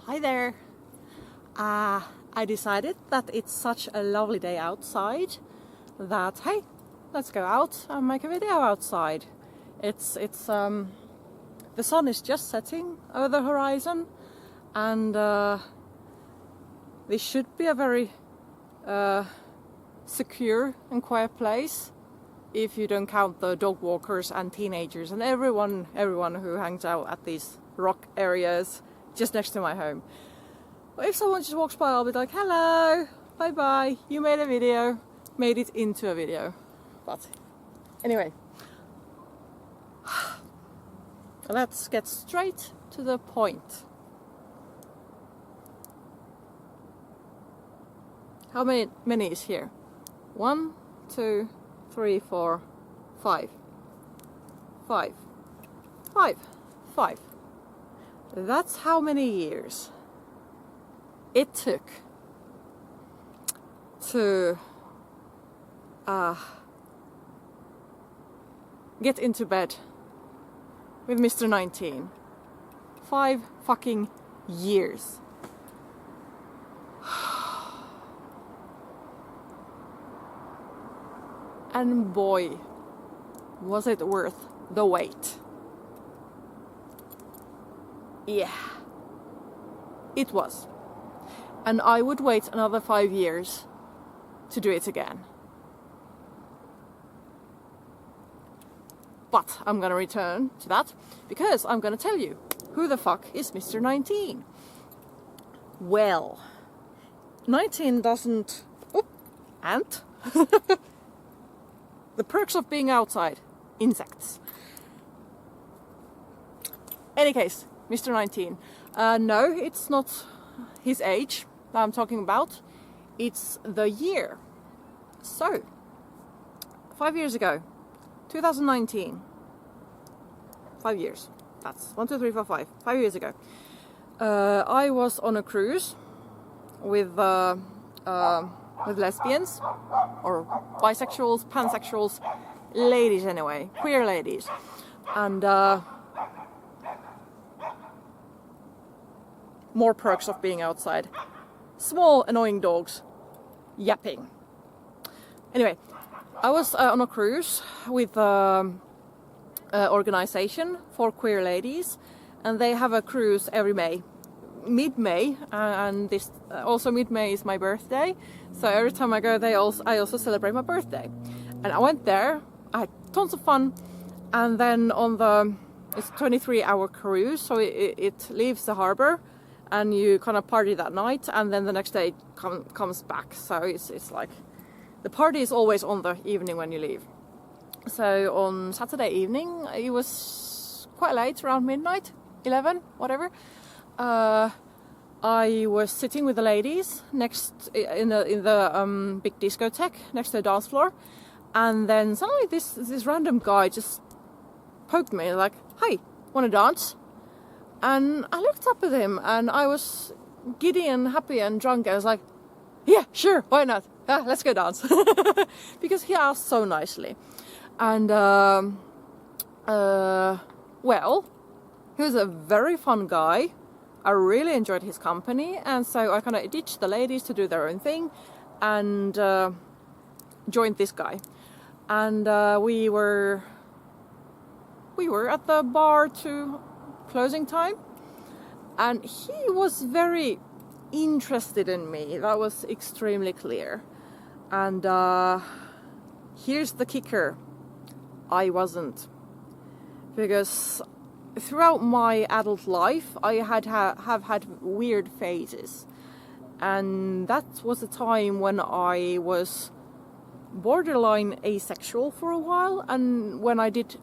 Hi there! I decided that it's such a lovely day outside that, hey, let's go out and make a video outside. The sun is just setting over the horizon, and this should be a very secure and quiet place if you don't count the dog walkers and teenagers and everyone who hangs out at these rock areas just next to my home. But if someone just walks by, I'll be like, hello, bye bye, you made a video, made it into a video. But anyway, let's get straight to the point. How many is here? 1, 2, 3, 4, 5. 5. That's how many years it took to get into bed with Mr. 19. 5 fucking years. And boy, was it worth the wait. Yeah, it was. And I would wait another 5 years to do it again. But I'm gonna return to that because I'm gonna tell you who the fuck is Mr. 19. Well, 19 doesn't... Oh, ant? The perks of being outside. Insects. Any case, Mr. 19. No, it's not his age that I'm talking about. It's the year. So, 5 years ago, 2019. 5 years. That's 1, 2, 3, 4, 5. 5 years ago. I was on a cruise with lesbians, or bisexuals, pansexuals, ladies anyway, queer ladies. And more perks of being outside. Small annoying dogs yapping. Anyway, I was on a cruise with an organization for queer ladies, and they have a cruise every May. Mid-May, and this also mid-May is my birthday, so every time I go I also celebrate my birthday. And I went there, I had tons of fun, and then it's a 23-hour cruise, so it leaves the harbor and you kind of party that night, and then the next day comes back, so it's like the party is always on the evening when you leave. So on Saturday evening, it was quite late, around midnight, 11, whatever. I was sitting with the ladies next in the big discotheque next to the dance floor, and then suddenly this random guy just poked me like, "Hey, wanna dance?" And I looked up at him, and I was giddy and happy and drunk. I was like, "Yeah, sure, why not? Let's go dance," because he asked so nicely, and well, he was a very fun guy. I really enjoyed his company, and so I kind of ditched the ladies to do their own thing and joined this guy. And we were at the bar to closing time, and he was very interested in me. That was extremely clear. And here's the kicker. I wasn't. Because throughout my adult life, I have had weird phases, and that was a time when I was borderline asexual for a while, and when I did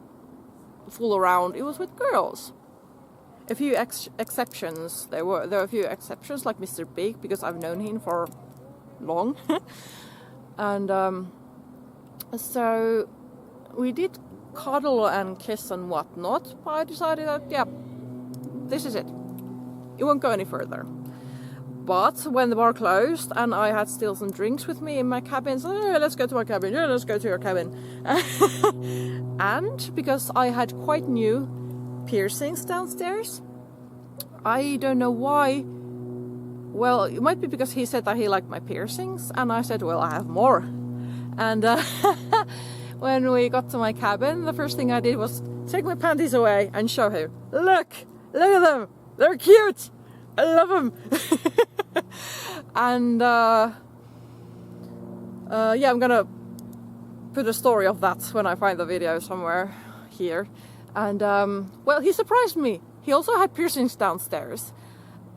fool around, it was with girls. A few exceptions. There were a few exceptions, like Mr. Big, because I've known him for long, and so we did cuddle and kiss and whatnot, but I decided that, yeah, this is it. It won't go any further. But when the bar closed and I had still some drinks with me in my cabin, so let's go to my cabin, yeah, let's go to your cabin. And because I had quite new piercings downstairs, I don't know why well, it might be because he said that he liked my piercings, and I said, well, I have more. And when we got to my cabin, the first thing I did was take my panties away and show him. Look at them, they're cute, I love them. And yeah, I'm gonna put a story of that when I find the video somewhere here. And well, he surprised me. He also had piercings downstairs,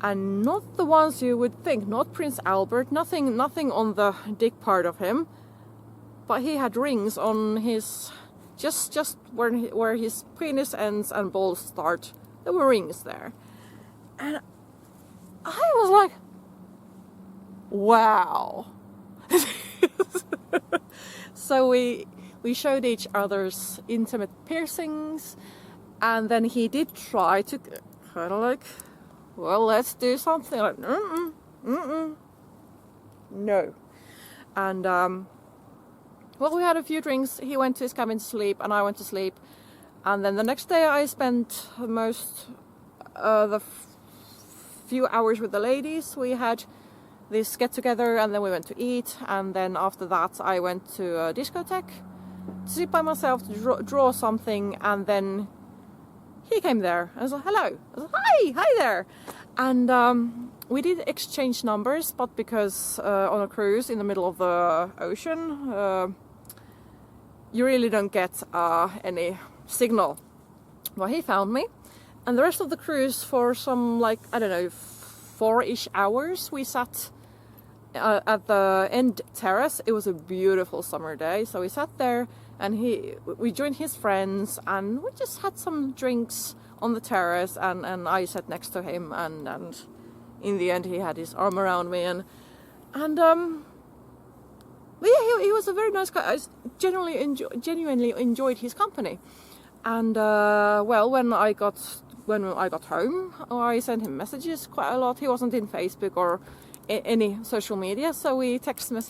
and not the ones you would think, not Prince Albert, nothing on the dick part of him, but he had rings on his, just where his penis ends and balls start. There were rings there, and I was like, wow. So we showed each other's intimate piercings, and then he did try to kind of like, well, let's do something. Like, no. And well, we had a few drinks. He went to his cabin to sleep, and I went to sleep. And then the next day, I spent most the few hours with the ladies. We had this get together, and then we went to eat. And then after that, I went to a discotheque to sit by myself to draw something. And then he came there. I was like, hello. I was like, hi there. And we did exchange numbers, but because on a cruise in the middle of the ocean, you really don't get any signal. Well, he found me, and the rest of the cruise for some, like, I don't know, 4-ish hours, we sat at the end terrace. It was a beautiful summer day, so we sat there, and we joined his friends, and we just had some drinks on the terrace, and I sat next to him, and in the end he had his arm around me, and yeah, he was a very nice guy. I genuinely enjoyed his company. And well, when I got home, I sent him messages quite a lot. He wasn't in Facebook or any social media, so we texted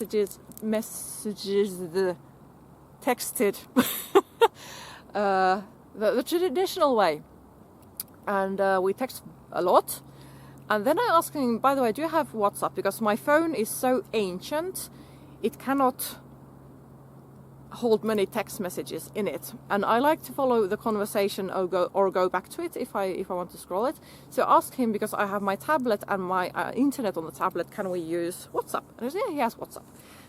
the traditional way, and we text a lot. And then I asked him, by the way, do you have WhatsApp? Because my phone is so ancient, it cannot hold many text messages in it, and I like to follow the conversation or go back to it if I want to scroll it. So I asked him, because I have my tablet and my internet on the tablet, can we use WhatsApp? And he said, yeah, he has WhatsApp.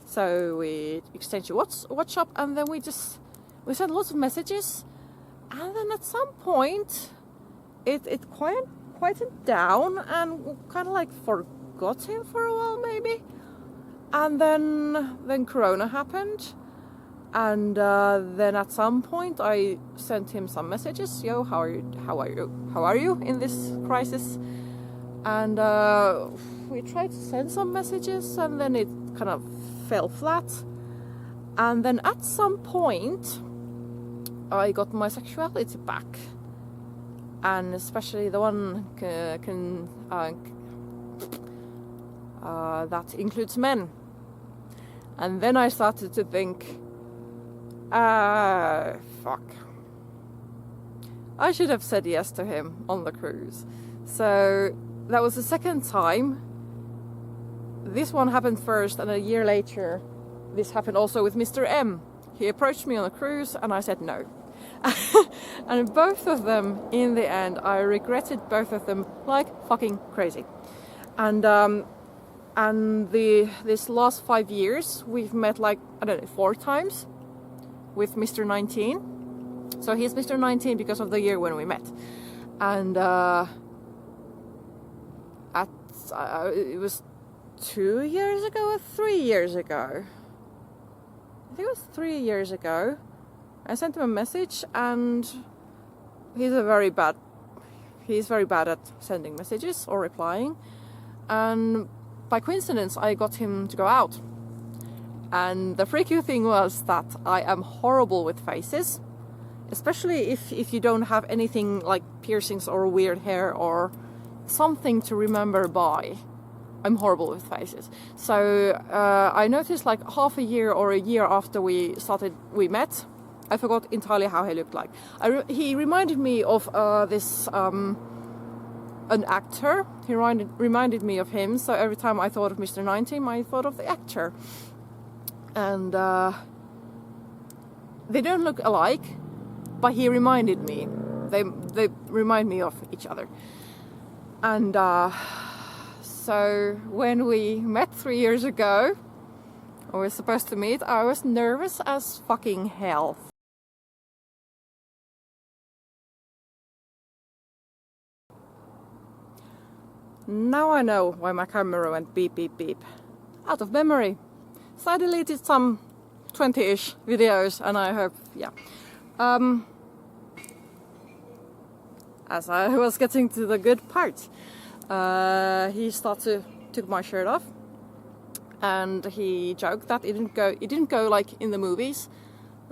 So we exchanged WhatsApp, and then we sent lots of messages, and then at some point it quieted down, and kind of like forgot him for a while maybe. And then Corona happened, and then at some point I sent him some messages. Yo, how are you in this crisis? And we tried to send some messages, and then it kind of fell flat. And then at some point I got my sexuality back, and especially the one that includes men. And then I started to think, fuck, I should have said yes to him on the cruise. So that was the second time. This one happened first, and a year later this happened also with Mr. M. He approached me on a cruise, and I said no. And both of them, in the end, I regretted both of them like fucking crazy. And this last 5 years, we've met like, I don't know, 4 times with Mr. 19. So he's Mr. 19 because of the year when we met. And it was 2 years ago or 3 years ago. I think it was 3 years ago. I sent him a message, and he's very bad at sending messages or replying. And by coincidence, I got him to go out. And the freaky thing was that I am horrible with faces, especially if you don't have anything like piercings or weird hair or something to remember by. I'm horrible with faces. So I noticed like half a year or a year after we met, I forgot entirely how he looked like. He reminded me of this an actor. He reminded me of him, so every time I thought of Mr. 19, I thought of the actor. And they don't look alike, but he reminded me. They remind me of each other. And so when we met 3 years ago, we were supposed to meet, I was nervous as fucking hell. Now I know why my camera went beep beep beep. Out of memory. So I deleted some 20-ish videos, and I hope, yeah. As I was getting to the good part, he took my shirt off, and he joked that it didn't go like in the movies.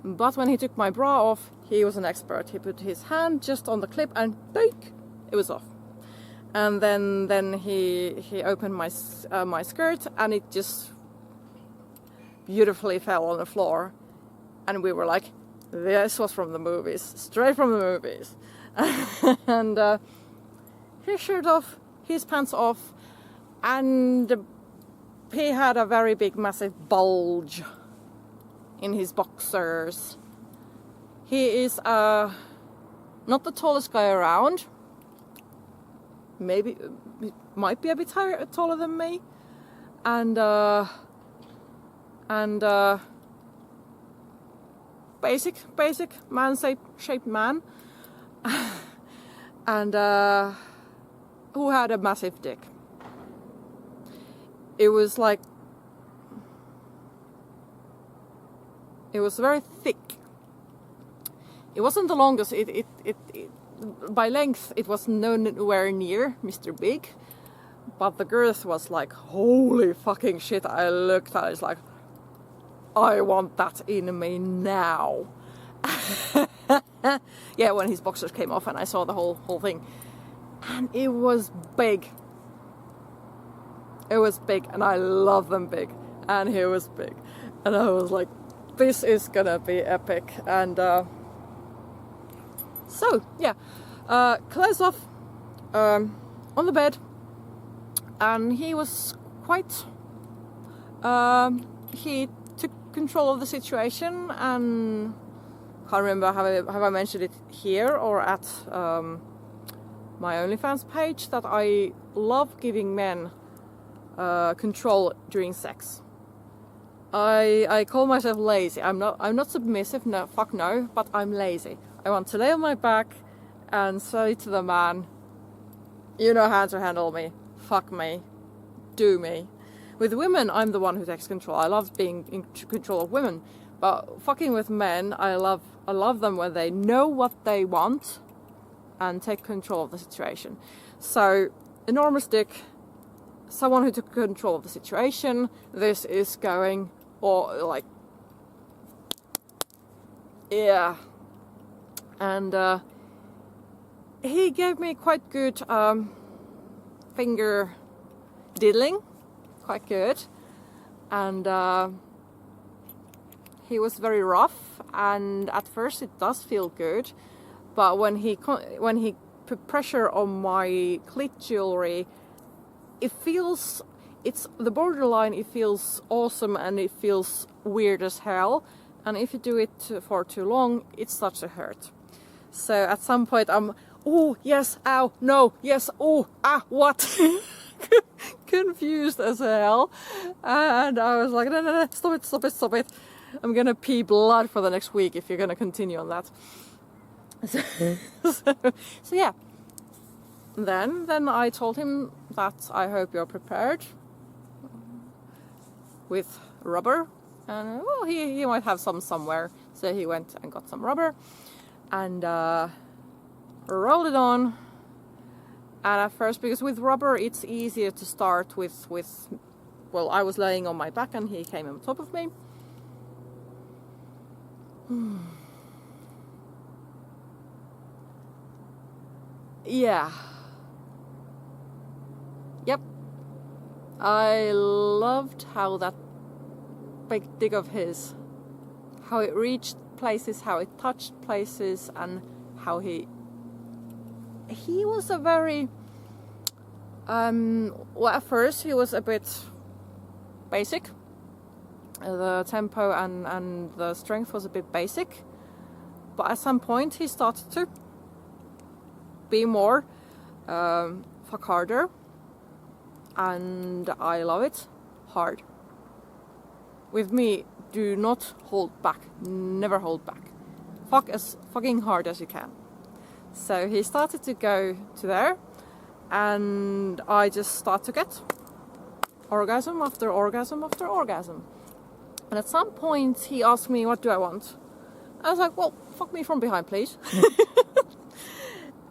But when he took my bra off, he was an expert. He put his hand just on the clip, and boink, it was off. And then he opened my skirt, and it just beautifully fell on the floor. And we were like, this was from the movies, straight from the movies. And his shirt off, his pants off, and he had a very big, massive bulge in his boxers. He is not the tallest guy around. Maybe, might be a bit taller than me, and basic man-shaped man, and who had a massive dick. It was like, it was very thick. It wasn't the longest. It by length, it was nowhere near Mr. Big, but the girth was like, holy fucking shit. I looked at it, it's like, I want that in me now. Yeah, when his boxers came off and I saw the whole thing, and it was big. It was big, and I love them big, and he was big, and I was like, this is gonna be epic. And so, yeah, clothes off, on the bed, and he was quite, he took control of the situation, and can't remember, have I mentioned it here or at my OnlyFans page, that I love giving men control during sex. I call myself lazy. I'm not submissive, no, fuck no, but I'm lazy. I want to lay on my back and say to the man, you know how to handle me, fuck me, do me. With women, I'm the one who takes control. I love being in control of women, but fucking with men, I love them when they know what they want and take control of the situation. So, enormous dick, someone who took control of the situation, this is going, or like, yeah. And he gave me quite good finger diddling, quite good, and he was very rough, and at first it does feel good, but when he put pressure on my clit jewelry, it's the borderline. It feels awesome and it feels weird as hell, and if you do it for too long, it starts to hurt. So at some point I'm, oh yes, ow, no, yes, oh, ah, what? Confused as hell, and I was like, no, stop it. I'm gonna pee blood for the next week if you're gonna continue on that. So yeah. Then I told him that I hope you're prepared with rubber, and well, he might have some somewhere, so he went and got some rubber and rolled it on. And at first, because with rubber it's easier to start with, well, I was laying on my back and he came on top of me. Yeah. Yep. I loved how that big dick of his, how it reached places, how it touched places, and how he was a very Well, at first he was a bit basic. The tempo and the strength was a bit basic. But at some point he started to be more fuck harder. And I love it. Hard. With me, do not hold back. Never hold back. Fuck as fucking hard as you can. So he started to go to there, and I just start to get orgasm after orgasm after orgasm. And at some point he asked me, what do I want? I was like, well, fuck me from behind, please.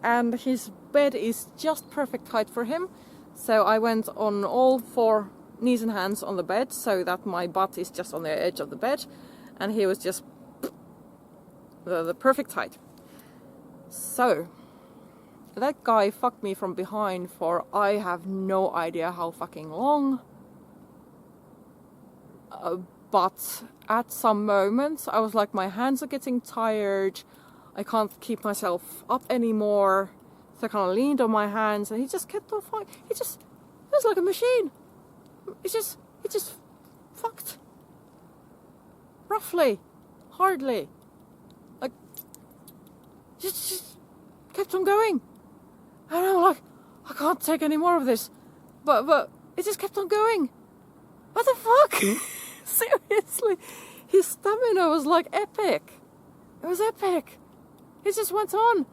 And his bed is just perfect height for him. So I went on all 4 knees and hands on the bed so that my butt is just on the edge of the bed. And he was just the perfect height. So that guy fucked me from behind for I have no idea how fucking long. But at some moments I was like, my hands are getting tired. I can't keep myself up anymore. So I kind of leaned on my hands and he just kept on fucking. It was like a machine. It just fucked. Roughly. Hardly. Like, just kept on going. And I'm like, I can't take any more of this. But it just kept on going. What the fuck? Seriously. His stamina was like epic. It was epic. It just went on.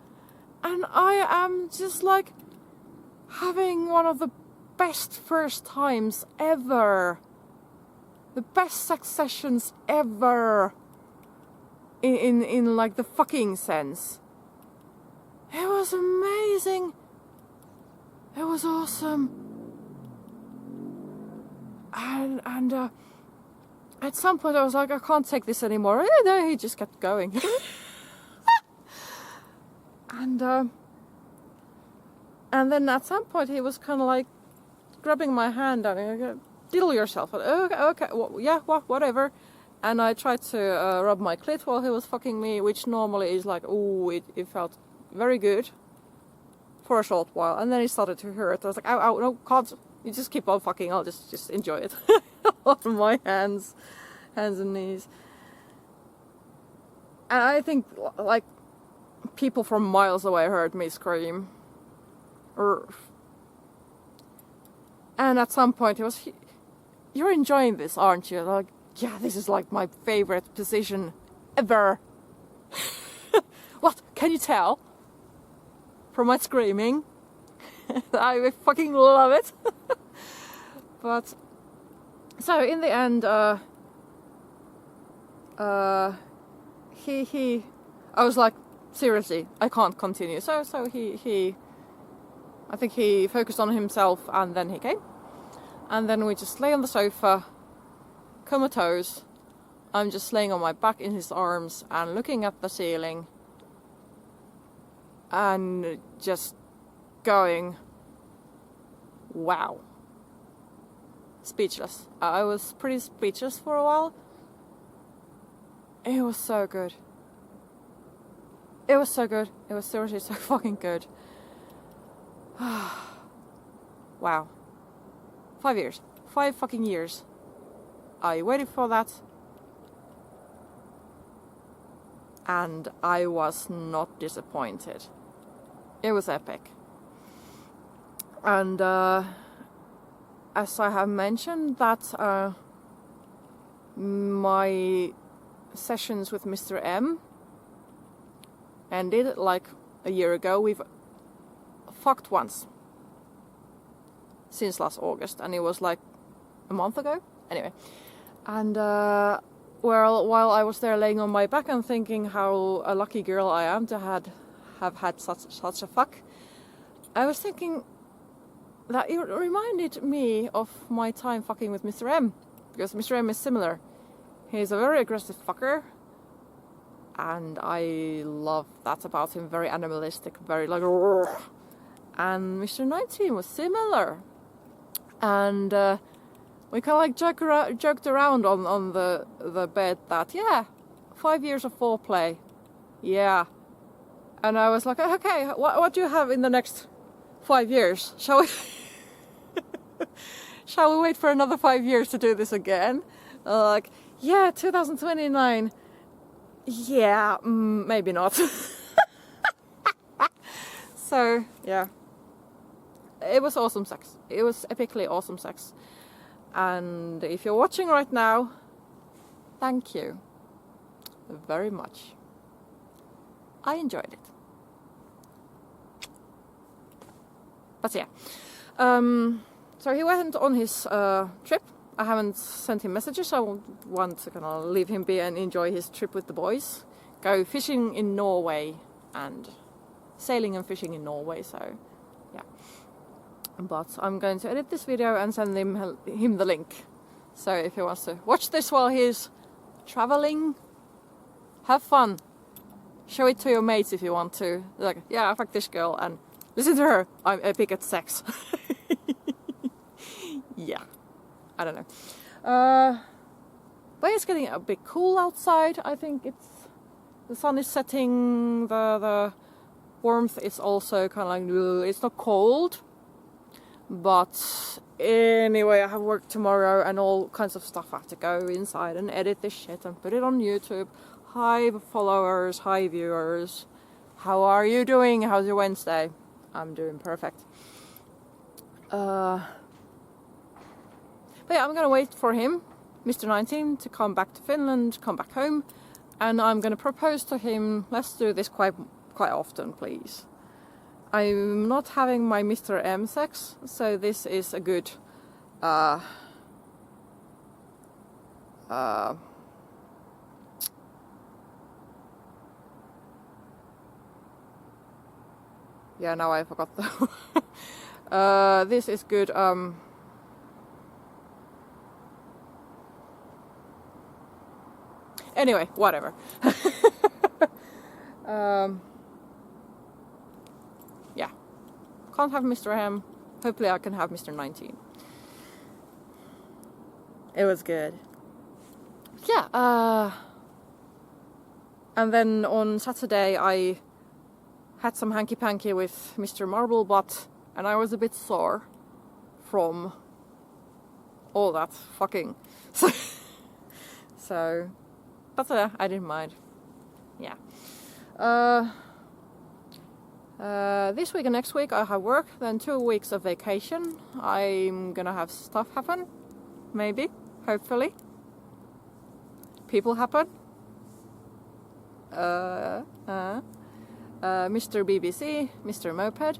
And I am just like having one of the best first times ever. The best sex sessions ever. In like the fucking sense. It was amazing. It was awesome. And at some point I was like, I can't take this anymore. And then he just kept going. And then at some point he was kind of like grabbing my hand and like, diddle yourself. Okay, well, yeah, whatever. And I tried to rub my clit while he was fucking me, which normally is like, ooh, it felt very good for a short while. And then it started to hurt. I was like, ow, no, can't. You just keep on fucking. I'll just enjoy it on my hands and knees. And I think like people from miles away heard me scream. And at some point he was, you're enjoying this, aren't you? Like, yeah, this is like my favorite position ever. What? Can you tell? From my screaming. I fucking love it. But so in the end, I was like, seriously, I can't continue. So I think he focused on himself, and then he came, and then we just lay on the sofa, comatose. I'm just laying on my back in his arms and looking at the ceiling, and just going, wow. Speechless. I was pretty speechless for a while. It was so good. It was so good. It was seriously so fucking good. Wow. 5 years. 5 fucking years. I waited for that. And I was not disappointed. It was epic. And as I have mentioned, that my sessions with Mr. M ended like a year ago. We've fucked once since last August, and it was like a month ago. Anyway, and while I was there laying on my back and thinking how a lucky girl I am to have had such a fuck, I was thinking that it reminded me of my time fucking with Mr. M, because Mr. M is similar. He's a very aggressive fucker, and I love that about him. Very animalistic, very like. And Mr. 19 was similar, and we kind of like joked around on the bed that, yeah, 5 years of foreplay, yeah. And I was like, okay, what do you have in the next 5 years? Shall we Shall we wait for another 5 years to do this again? Like, yeah, 2029. Yeah, maybe not. So, yeah. It was awesome sex. It was epically awesome sex. And if you're watching right now, thank you very much. I enjoyed it. But yeah. So he went on his trip. I haven't sent him messages. I want to kind of leave him be and enjoy his trip with the boys. Go fishing in Norway and sailing and fishing in Norway. So yeah. But I'm going to edit this video and send him the link. So if he wants to watch this while he's traveling, have fun. Show it to your mates if you want to. Like, yeah, fuck this girl and listen to her. I'm epic at sex. Yeah. I don't know. But it's getting a bit cool outside. I think the sun is setting. The warmth is also kind of like, it's not cold. But anyway, I have work tomorrow and all kinds of stuff. I have to go inside and edit this shit and put it on YouTube. Hi followers, hi viewers. How are you doing? How's your Wednesday? I'm doing perfect. But yeah, I'm gonna wait for him, Mr. 19, to come back to Finland, come back home, and I'm gonna propose to him. Let's do this quite often, please. I'm not having my Mr. M sex, so this is a good yeah, now I forgot the this is good anyway, whatever. Yeah. Can't have Mr. M. Hopefully I can have Mr. 19. It was good. Yeah, and then on Saturday I had some hanky-panky with Mr. Marble-Butt, and I was a bit sore from all that fucking. So, but I didn't mind. Yeah. This week and next week I have work, then 2 weeks of vacation. I'm gonna have stuff happen. Maybe. Hopefully. People happen. Mr. BBC, Mr. Moped,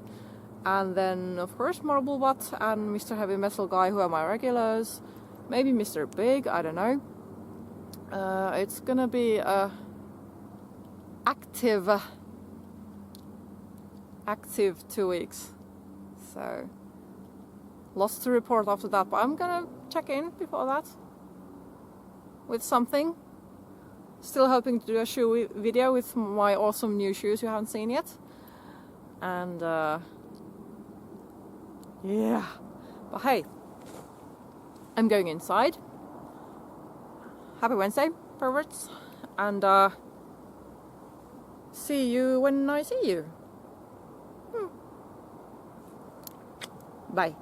and then of course Marble-Butt and Mr. Heavy Metal Guy, who are my regulars. Maybe Mr. Big, I don't know. It's gonna be a active 2 weeks. So lots to report after that, but I'm gonna check in before that with something. Still hoping to do a shoe video with my awesome new shoes you haven't seen yet. And yeah. But hey, I'm going inside. Happy Wednesday, perverts. And see you when I see you. Bye.